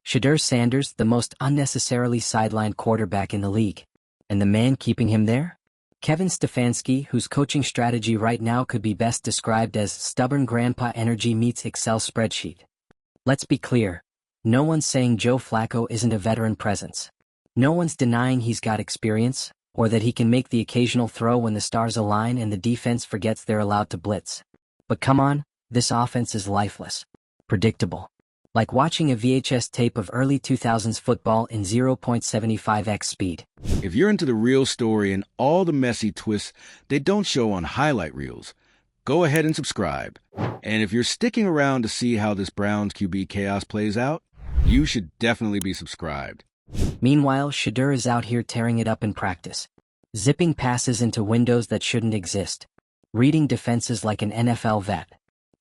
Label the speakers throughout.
Speaker 1: Shadur Sanders, the most unnecessarily sidelined quarterback in the league. And the man keeping him there? Kevin Stefanski, whose coaching strategy right now could be best described as stubborn grandpa energy meets Excel spreadsheet. Let's be clear. No one's saying Joe Flacco isn't a veteran presence. No one's denying he's got experience, or that he can make the occasional throw when the stars align and the defense forgets they're allowed to blitz. But come on, this offense is lifeless. Predictable. Like watching a VHS tape of early 2000s football in 0.75x speed.
Speaker 2: If you're into the real story and all the messy twists they don't show on highlight reels, go ahead and subscribe. And if you're sticking around to see how this Browns QB chaos plays out, you should definitely be subscribed.
Speaker 1: Meanwhile, Shedeur is out here tearing it up in practice. Zipping passes into windows that shouldn't exist. Reading defenses like an NFL vet.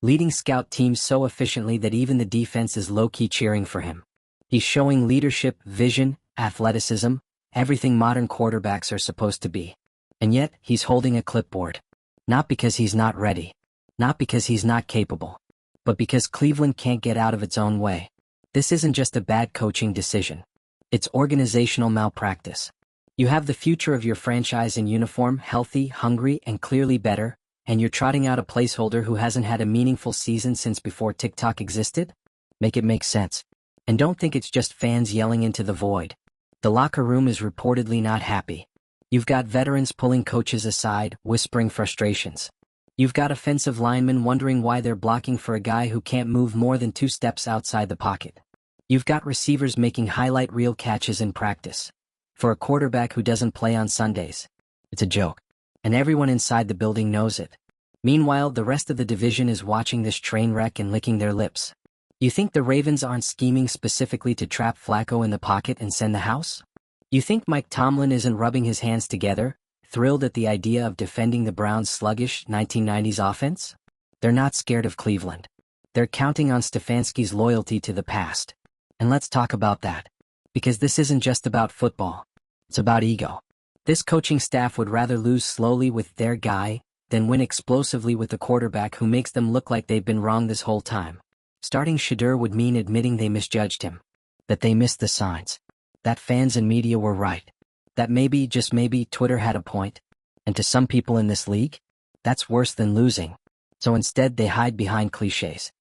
Speaker 1: Leading scout teams so efficiently that even the defense is low-key cheering for him. He's showing leadership, vision, athleticism, everything modern quarterbacks are supposed to be. And yet, he's holding a clipboard. Not because he's not ready. Not because he's not capable. But because Cleveland can't get out of its own way. This isn't just a bad coaching decision. It's organizational malpractice. You have the future of your franchise in uniform, healthy, hungry, and clearly better, and you're trotting out a placeholder who hasn't had a meaningful season since before TikTok existed? Make it make sense. And don't think it's just fans yelling into the void. The locker room is reportedly not happy. You've got veterans pulling coaches aside, whispering frustrations. You've got offensive linemen wondering why they're blocking for a guy who can't move more than 2 steps outside the pocket. You've got receivers making highlight reel catches in practice. For a quarterback who doesn't play on Sundays. It's a joke. And everyone inside the building knows it. Meanwhile, the rest of the division is watching this train wreck and licking their lips. You think the Ravens aren't scheming specifically to trap Flacco in the pocket and send the house? You think Mike Tomlin isn't rubbing his hands together, thrilled at the idea of defending the Browns' sluggish 1990s offense? They're not scared of Cleveland. They're counting on Stefanski's loyalty to the past. And let's talk about that. Because this isn't just about football. It's about ego. This coaching staff would rather lose slowly with their guy than win explosively with the quarterback who makes them look like they've been wrong this whole time. Starting Shedeur would mean admitting they misjudged him. That they missed the signs. That fans and media were right. That maybe, just maybe, Twitter had a point. And to some people in this league, that's worse than losing. So instead they hide behind cliches.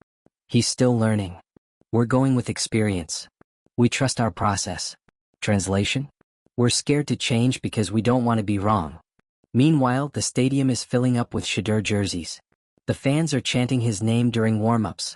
Speaker 1: He's still learning. We're going with experience. We trust our process. Translation? We're scared to change because we don't want to be wrong. Meanwhile, the stadium is filling up with Shedeur jerseys. The fans are chanting his name during warm-ups.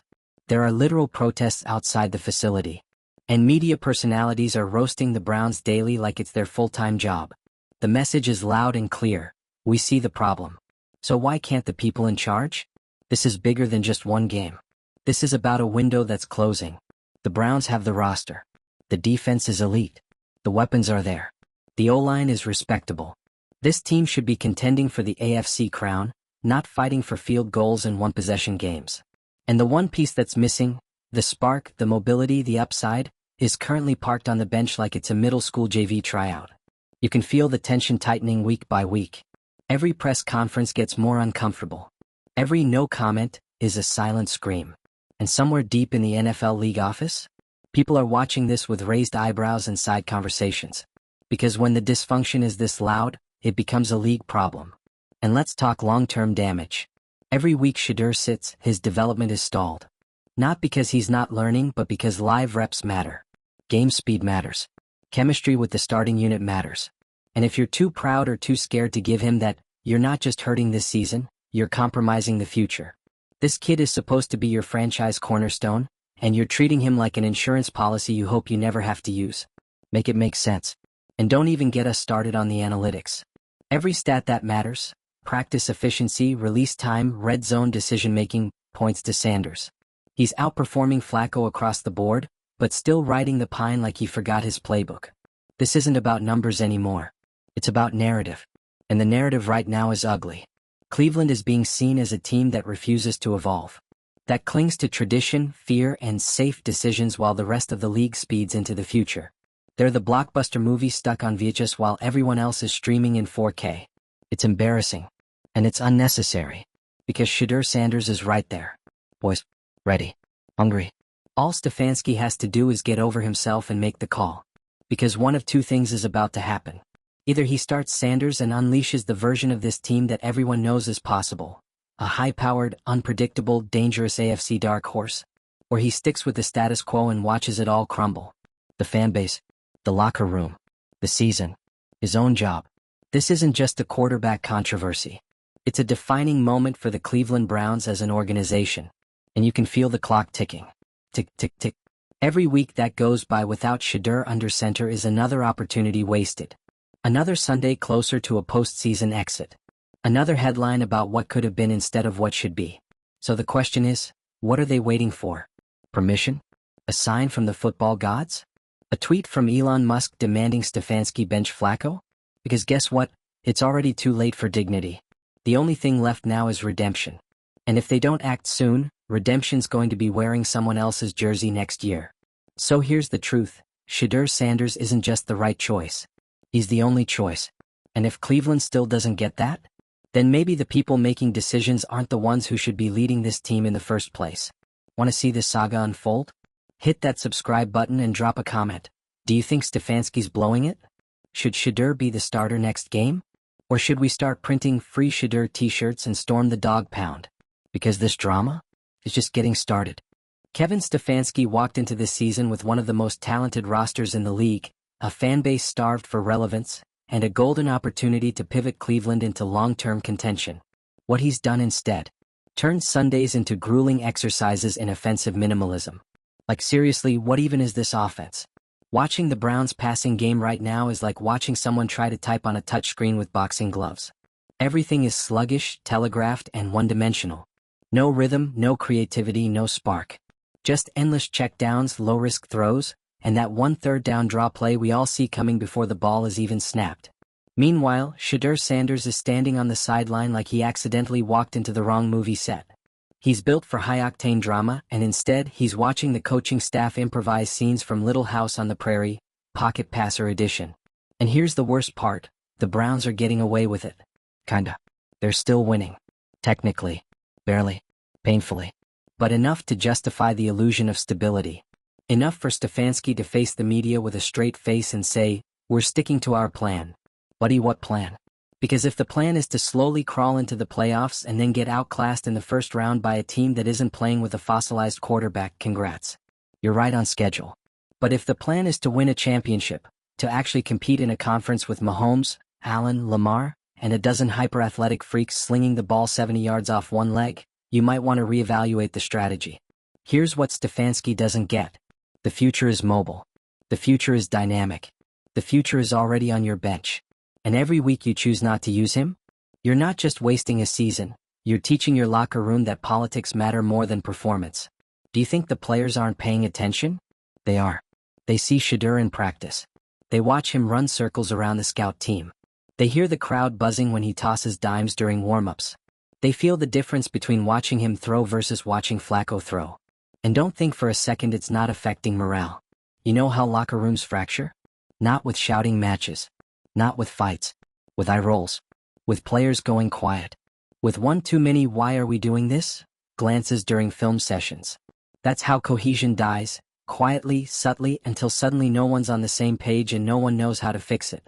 Speaker 1: There are literal protests outside the facility. And media personalities are roasting the Browns daily like it's their full-time job. The message is loud and clear. We see the problem. So why can't the people in charge? This is bigger than just one game. This is about a window that's closing. The Browns have the roster. The defense is elite. The weapons are there. The O-line is respectable. This team should be contending for the AFC crown, not fighting for field goals and one-possession games. And the one piece that's missing, the spark, the mobility, the upside, is currently parked on the bench like it's a middle school JV tryout. You can feel the tension tightening week by week. Every press conference gets more uncomfortable. Every no comment is a silent scream. And somewhere deep in the NFL league office, people are watching this with raised eyebrows and side conversations. Because when the dysfunction is this loud, it becomes a league problem. And let's talk long-term damage. Every week Shedeur sits, his development is stalled. Not because he's not learning, but because live reps matter. Game speed matters. Chemistry with the starting unit matters. And if you're too proud or too scared to give him that, you're not just hurting this season, you're compromising the future. This kid is supposed to be your franchise cornerstone, and you're treating him like an insurance policy you hope you never have to use. Make it make sense. And don't even get us started on the analytics. Every stat that matters, practice efficiency, release time, red zone decision-making, points to Sanders. He's outperforming Flacco across the board, but still riding the pine like he forgot his playbook. This isn't about numbers anymore. It's about narrative. And the narrative right now is ugly. Cleveland is being seen as a team that refuses to evolve. That clings to tradition, fear, and safe decisions while the rest of the league speeds into the future. They're the blockbuster movie stuck on VHS while everyone else is streaming in 4K. It's embarrassing. And it's unnecessary. Because Shadur Sanders is right there. Boys, ready, hungry, All Stefanski has to do is get over himself and make the call. Because one of two things is about to happen. Either he starts Sanders and unleashes the version of this team that everyone knows is possible, a high-powered, unpredictable, dangerous AFC dark horse, or he sticks with the status quo and watches it all crumble. The fanbase, the locker room, the season, his own job. This isn't just a quarterback controversy. It's a defining moment for the Cleveland Browns as an organization. And you can feel the clock ticking. Tick, tick, tick. Every week that goes by without Shedeur under center is another opportunity wasted. Another Sunday closer to a postseason exit. Another headline about what could have been instead of what should be. So the question is, what are they waiting for? Permission? A sign from the football gods? A tweet from Elon Musk demanding Stefanski bench Flacco? Because guess what? It's already too late for dignity. The only thing left now is redemption. And if they don't act soon, redemption's going to be wearing someone else's jersey next year. So here's the truth. Shadur Sanders isn't just the right choice. He's the only choice. And if Cleveland still doesn't get that, then maybe the people making decisions aren't the ones who should be leading this team in the first place. Want to see this saga unfold? Hit that subscribe button and drop a comment. Do you think Stefanski's blowing it? Should Shedeur be the starter next game? Or should we start printing free Shedeur t-shirts and storm the dog pound? Because this drama is just getting started. Kevin Stefanski walked into this season with one of the most talented rosters in the league, a fanbase starved for relevance, and a golden opportunity to pivot Cleveland into long-term contention. What he's done instead? Turned Sundays into grueling exercises in offensive minimalism. Like seriously, what even is this offense? Watching the Browns' passing game right now is like watching someone try to type on a touchscreen with boxing gloves. Everything is sluggish, telegraphed, and one-dimensional. No rhythm, no creativity, no spark. Just endless checkdowns, low-risk throws, and that one third-down draw play we all see coming before the ball is even snapped. Meanwhile, Shadur Sanders is standing on the sideline like he accidentally walked into the wrong movie set. He's built for high-octane drama, and instead, he's watching the coaching staff improvise scenes from Little House on the Prairie, Pocket Passer edition. And here's the worst part, the Browns are getting away with it. Kinda. They're still winning. Technically. Barely. Painfully. But enough to justify the illusion of stability. Enough for Stefanski to face the media with a straight face and say, "We're sticking to our plan." Buddy, what plan? Because if the plan is to slowly crawl into the playoffs and then get outclassed in the first round by a team that isn't playing with a fossilized quarterback, congrats. You're right on schedule. But if the plan is to win a championship, to actually compete in a conference with Mahomes, Allen, Lamar, and a dozen hyper-athletic freaks slinging the ball 70 yards off one leg, you might want to reevaluate the strategy. Here's what Stefanski doesn't get. The future is mobile. The future is dynamic. The future is already on your bench. And every week you choose not to use him? You're not just wasting a season, you're teaching your locker room that politics matter more than performance. Do you think the players aren't paying attention? They are. They see Shedeur in practice. They watch him run circles around the scout team. They hear the crowd buzzing when he tosses dimes during warm-ups. They feel the difference between watching him throw versus watching Flacco throw. And don't think for a second it's not affecting morale. You know how locker rooms fracture? Not with shouting matches. Not with fights. With eye rolls. With players going quiet. With one too many "why are we doing this?" glances during film sessions. That's how cohesion dies, quietly, subtly, until suddenly no one's on the same page and no one knows how to fix it.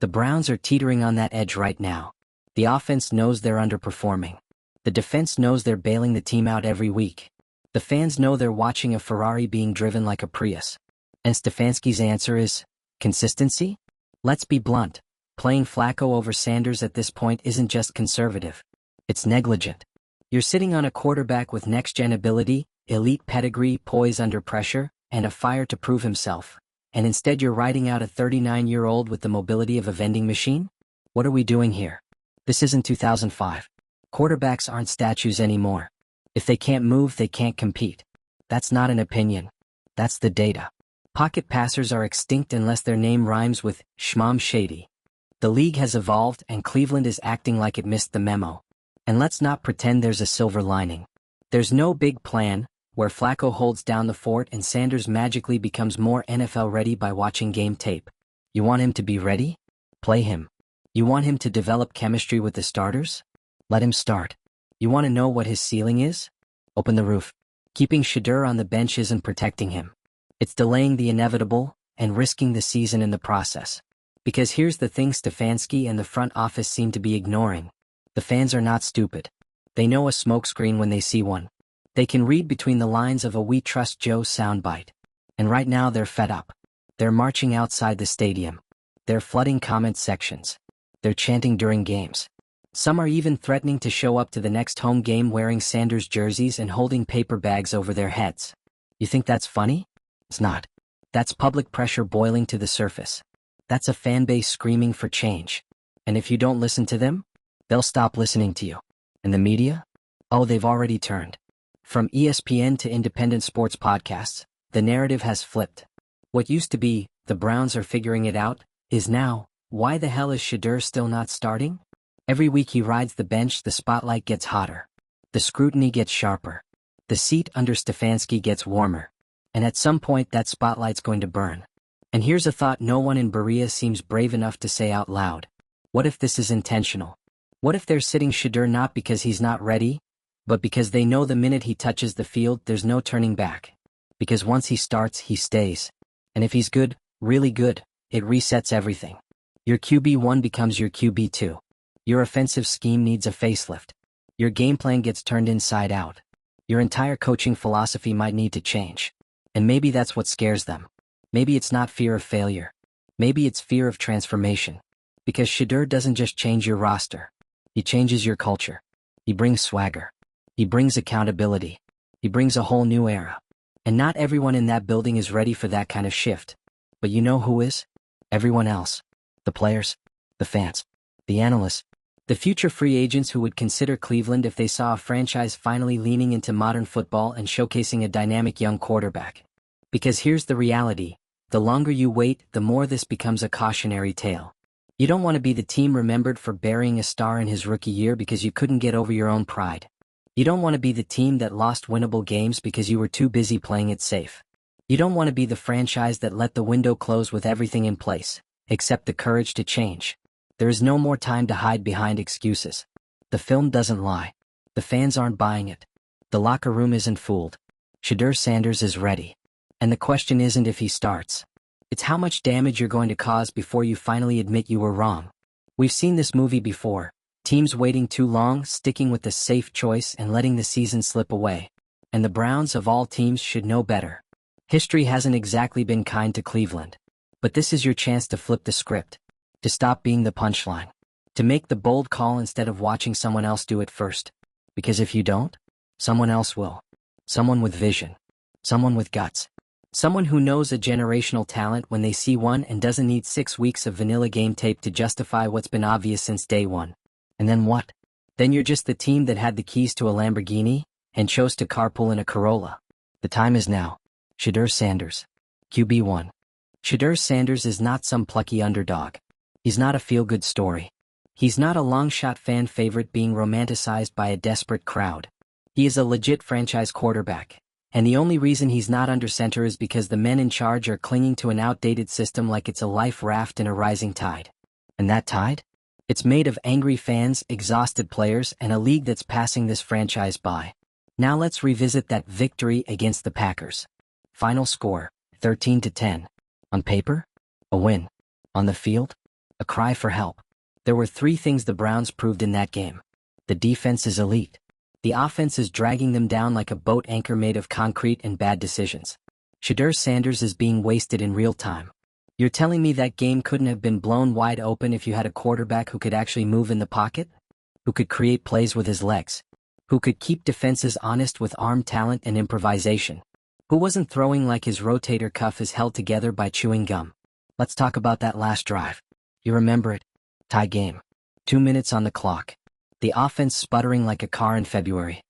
Speaker 1: The Browns are teetering on that edge right now. The offense knows they're underperforming. The defense knows they're bailing the team out every week. The fans know they're watching a Ferrari being driven like a Prius. And Stefanski's answer is consistency? Let's be blunt. Playing Flacco over Sanders at this point isn't just conservative. It's negligent. You're sitting on a quarterback with next-gen ability, elite pedigree, poise under pressure, and a fire to prove himself. And instead you're riding out a 39-year-old with the mobility of a vending machine? What are we doing here? This isn't 2005. Quarterbacks aren't statues anymore. If they can't move, they can't compete. That's not an opinion. That's the data. Pocket passers are extinct unless their name rhymes with Shmom Shady. The league has evolved and Cleveland is acting like it missed the memo. And let's not pretend there's a silver lining. There's no big plan where Flacco holds down the fort and Sanders magically becomes more NFL ready by watching game tape. You want him to be ready? Play him. You want him to develop chemistry with the starters? Let him start. You want to know what his ceiling is? Open the roof. Keeping Shedeur on the bench isn't protecting him. It's delaying the inevitable and risking the season in the process. Because here's the thing Stefanski and the front office seem to be ignoring. The fans are not stupid. They know a smokescreen when they see one. They can read between the lines of a "We Trust Joe" soundbite. And right now they're fed up. They're marching outside the stadium. They're flooding comment sections. They're chanting during games. Some are even threatening to show up to the next home game wearing Sanders jerseys and holding paper bags over their heads. You think that's funny? It's not. That's public pressure boiling to the surface. That's a fan base screaming for change. And if you don't listen to them, they'll stop listening to you. And the media? Oh, they've already turned. From ESPN to independent sports podcasts, the narrative has flipped. What used to be, "the Browns are figuring it out," is now, "why the hell is Shedeur still not starting?" Every week he rides the bench, the spotlight gets hotter. The scrutiny gets sharper. The seat under Stefanski gets warmer. And at some point that spotlight's going to burn. And here's a thought no one in Berea seems brave enough to say out loud. What if this is intentional? What if they're sitting Shedeur not because he's not ready, but because they know the minute he touches the field there's no turning back? Because once he starts, he stays. And if he's good, really good, it resets everything. Your QB1 becomes your QB2. Your offensive scheme needs a facelift. Your game plan gets turned inside out. Your entire coaching philosophy might need to change. And maybe that's what scares them. Maybe it's not fear of failure. Maybe it's fear of transformation. Because Shedeur doesn't just change your roster. He changes your culture. He brings swagger. He brings accountability. He brings a whole new era. And not everyone in that building is ready for that kind of shift. But you know who is? Everyone else. The players. The fans. The analysts. The future free agents who would consider Cleveland if they saw a franchise finally leaning into modern football and showcasing a dynamic young quarterback. Because here's the reality. The longer you wait, the more this becomes a cautionary tale. You don't want to be the team remembered for burying a star in his rookie year because you couldn't get over your own pride. You don't want to be the team that lost winnable games because you were too busy playing it safe. You don't want to be the franchise that let the window close with everything in place, except the courage to change. There is no more time to hide behind excuses. The film doesn't lie. The fans aren't buying it. The locker room isn't fooled. Shadur Sanders is ready. And the question isn't if he starts. It's how much damage you're going to cause before you finally admit you were wrong. We've seen this movie before. Teams waiting too long, sticking with the safe choice and letting the season slip away. And the Browns of all teams should know better. History hasn't exactly been kind to Cleveland. But this is your chance to flip the script. To stop being the punchline. To make the bold call instead of watching someone else do it first. Because if you don't, someone else will. Someone with vision. Someone with guts. Someone who knows a generational talent when they see one and doesn't need 6 weeks of vanilla game tape to justify what's been obvious since day one. And then what? Then you're just the team that had the keys to a Lamborghini and chose to carpool in a Corolla. The time is now. Shadur Sanders. QB1. Shadur Sanders is not some plucky underdog. He's not a feel-good story. He's not a long-shot fan favorite being romanticized by a desperate crowd. He is a legit franchise quarterback. And the only reason he's not under center is because the men in charge are clinging to an outdated system like it's a life raft in a rising tide. And that tide? It's made of angry fans, exhausted players, and a league that's passing this franchise by. Now let's revisit that victory against the Packers. Final score, 13-10. On paper? A win. On the field? A cry for help. There were 3 things the Browns proved in that game. The defense is elite. The offense is dragging them down like a boat anchor made of concrete and bad decisions. Shadur Sanders is being wasted in real time. You're telling me that game couldn't have been blown wide open if you had a quarterback who could actually move in the pocket? Who could create plays with his legs? Who could keep defenses honest with arm talent and improvisation? Who wasn't throwing like his rotator cuff is held together by chewing gum? Let's talk about that last drive. You remember it? Tie game. 2 minutes on the clock. The offense sputtering like a car in February.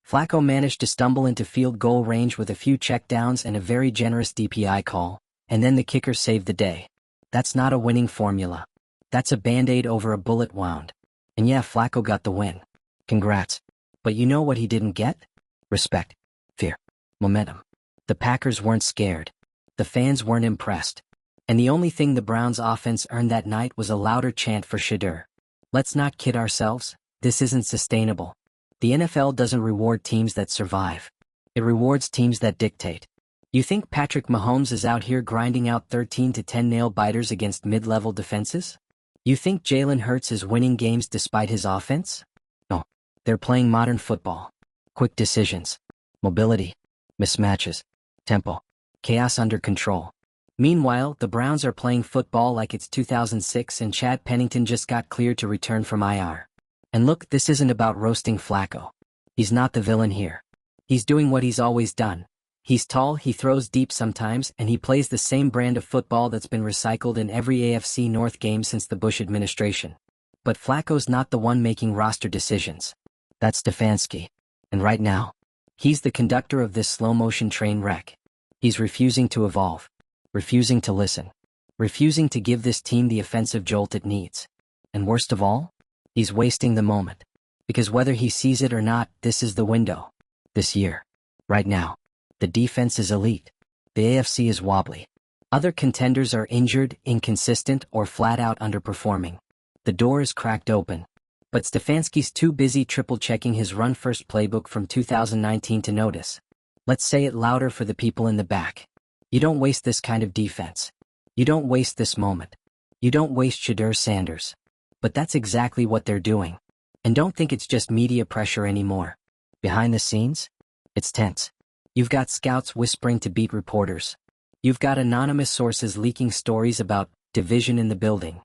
Speaker 1: Flacco managed to stumble into field goal range with a few checkdowns and a very generous DPI call, and then the kicker saved the day. That's not a winning formula. That's a band-aid over a bullet wound. And yeah, Flacco got the win. Congrats. But you know what he didn't get? Respect. Fear. Momentum. The Packers weren't scared. The fans weren't impressed. And the only thing the Browns' offense earned that night was a louder chant for Shedeur. Let's not kid ourselves. This isn't sustainable. The NFL doesn't reward teams that survive. It rewards teams that dictate. You think Patrick Mahomes is out here grinding out 13 to 10 nail-biters against mid-level defenses? You think Jalen Hurts is winning games despite his offense? No. They're playing modern football. Quick decisions. Mobility. Mismatches. Tempo. Chaos under control. Meanwhile, the Browns are playing football like it's 2006 and Chad Pennington just got cleared to return from IR. And look, this isn't about roasting Flacco. He's not the villain here. He's doing what he's always done. He's tall, he throws deep sometimes, and he plays the same brand of football that's been recycled in every AFC North game since the Bush administration. But Flacco's not the one making roster decisions. That's Stefanski. And right now, he's the conductor of this slow-motion train wreck. He's refusing to evolve. Refusing to listen. Refusing to give this team the offensive jolt it needs. And worst of all, he's wasting the moment. Because whether he sees it or not, this is the window. This year. Right now. The defense is elite. The AFC is wobbly. Other contenders are injured, inconsistent, or flat-out underperforming. The door is cracked open. But Stefanski's too busy triple-checking his run-first playbook from 2019 to notice. Let's say it louder for the people in the back. You don't waste this kind of defense. You don't waste this moment. You don't waste Shadur Sanders. But that's exactly what they're doing. And don't think it's just media pressure anymore. Behind the scenes, it's tense. You've got scouts whispering to beat reporters. You've got anonymous sources leaking stories about division in the building.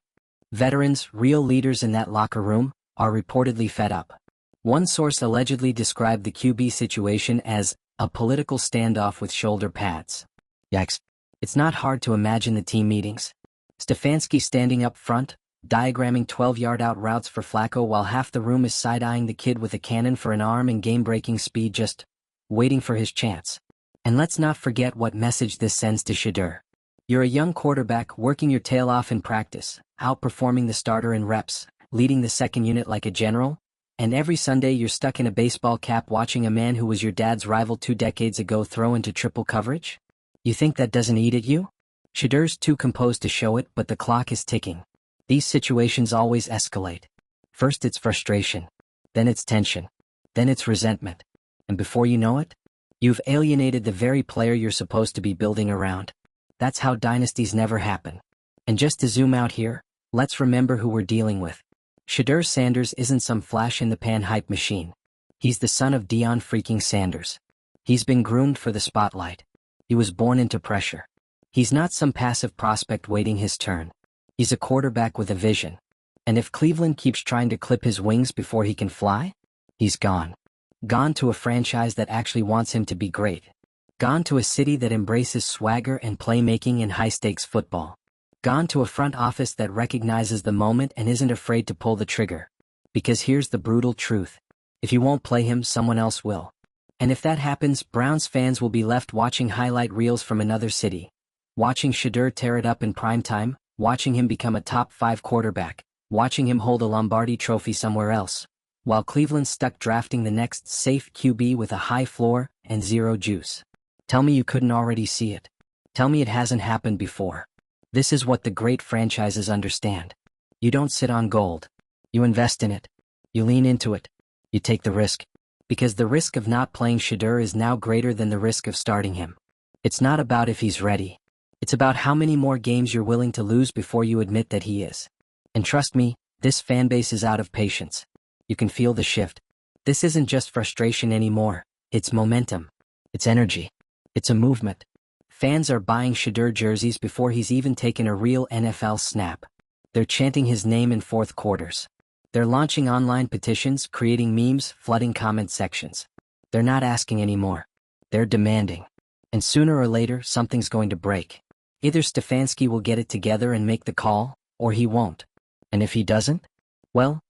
Speaker 1: Veterans, real leaders in that locker room, are reportedly fed up. One source allegedly described the QB situation as a political standoff with shoulder pads. Yikes. It's not hard to imagine the team meetings. Stefanski standing up front, diagramming 12-yard out routes for Flacco while half the room is side-eyeing the kid with a cannon for an arm and game-breaking speed, just waiting for his chance. And let's not forget what message this sends to Shedeur. You're a young quarterback working your tail off in practice, outperforming the starter in reps, leading the second unit like a general, and every Sunday you're stuck in a baseball cap watching a man who was your dad's rival 2 decades ago throw into triple coverage? You think that doesn't eat at you? Shedeur's too composed to show it, but the clock is ticking. These situations always escalate. First it's frustration. Then it's tension. Then it's resentment. And before you know it, you've alienated the very player you're supposed to be building around. That's how dynasties never happen. And just to zoom out here, let's remember who we're dealing with. Shadur Sanders isn't some flash-in-the-pan hype machine. He's the son of Deion freaking Sanders. He's been groomed for the spotlight. He was born into pressure. He's not some passive prospect waiting his turn. He's a quarterback with a vision. And if Cleveland keeps trying to clip his wings before he can fly, he's gone. Gone to a franchise that actually wants him to be great. Gone to a city that embraces swagger and playmaking in high-stakes football. Gone to a front office that recognizes the moment and isn't afraid to pull the trigger. Because here's the brutal truth. If you won't play him, someone else will. And if that happens, Browns fans will be left watching highlight reels from another city. Watching Shedeur tear it up in primetime, watching him become a top 5 quarterback, watching him hold a Lombardi trophy somewhere else, while Cleveland's stuck drafting the next safe QB with a high floor and zero juice. Tell me you couldn't already see it. Tell me it hasn't happened before. This is what the great franchises understand. You don't sit on gold. You invest in it. You lean into it. You take the risk. Because the risk of not playing Shedeur is now greater than the risk of starting him. It's not about if he's ready. It's about how many more games you're willing to lose before you admit that he is. And trust me, this fanbase is out of patience. You can feel the shift. This isn't just frustration anymore. It's momentum. It's energy. It's a movement. Fans are buying Shedeur jerseys before he's even taken a real NFL snap. They're chanting his name in fourth quarters. They're launching online petitions, creating memes, flooding comment sections. They're not asking anymore. They're demanding. And sooner or later, something's going to break. Either Stefanski will get it together and make the call, or he won't. And if he doesn't, well,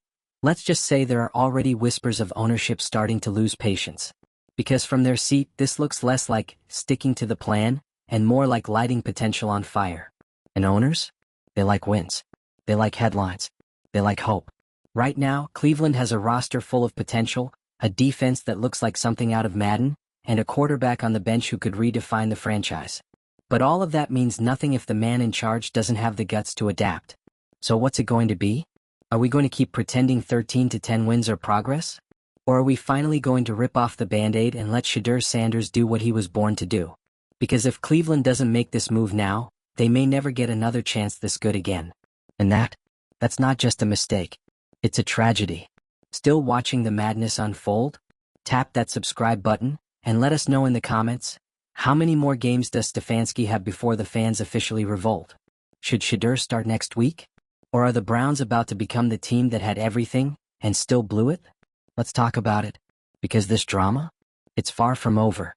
Speaker 1: let's just say there are already whispers of ownership starting to lose patience. Because from their seat, this looks less like sticking to the plan and more like lighting potential on fire. And owners? They like wins. They like headlines. They like hope. Right now, Cleveland has a roster full of potential, a defense that looks like something out of Madden, and a quarterback on the bench who could redefine the franchise. But all of that means nothing if the man in charge doesn't have the guts to adapt. So what's it going to be? Are we going to keep pretending 13 to 10 wins are progress? Or are we finally going to rip off the Band-Aid and let Shadur Sanders do what he was born to do? Because if Cleveland doesn't make this move now, they may never get another chance this good again. And that's not just a mistake. It's a tragedy. Still watching the madness unfold? Tap that subscribe button, and let us know in the comments, how many more games does Stefanski have before the fans officially revolt? Should Shedeur start next week? Or are the Browns about to become the team that had everything, and still blew it? Let's talk about it. Because this drama? It's far from over.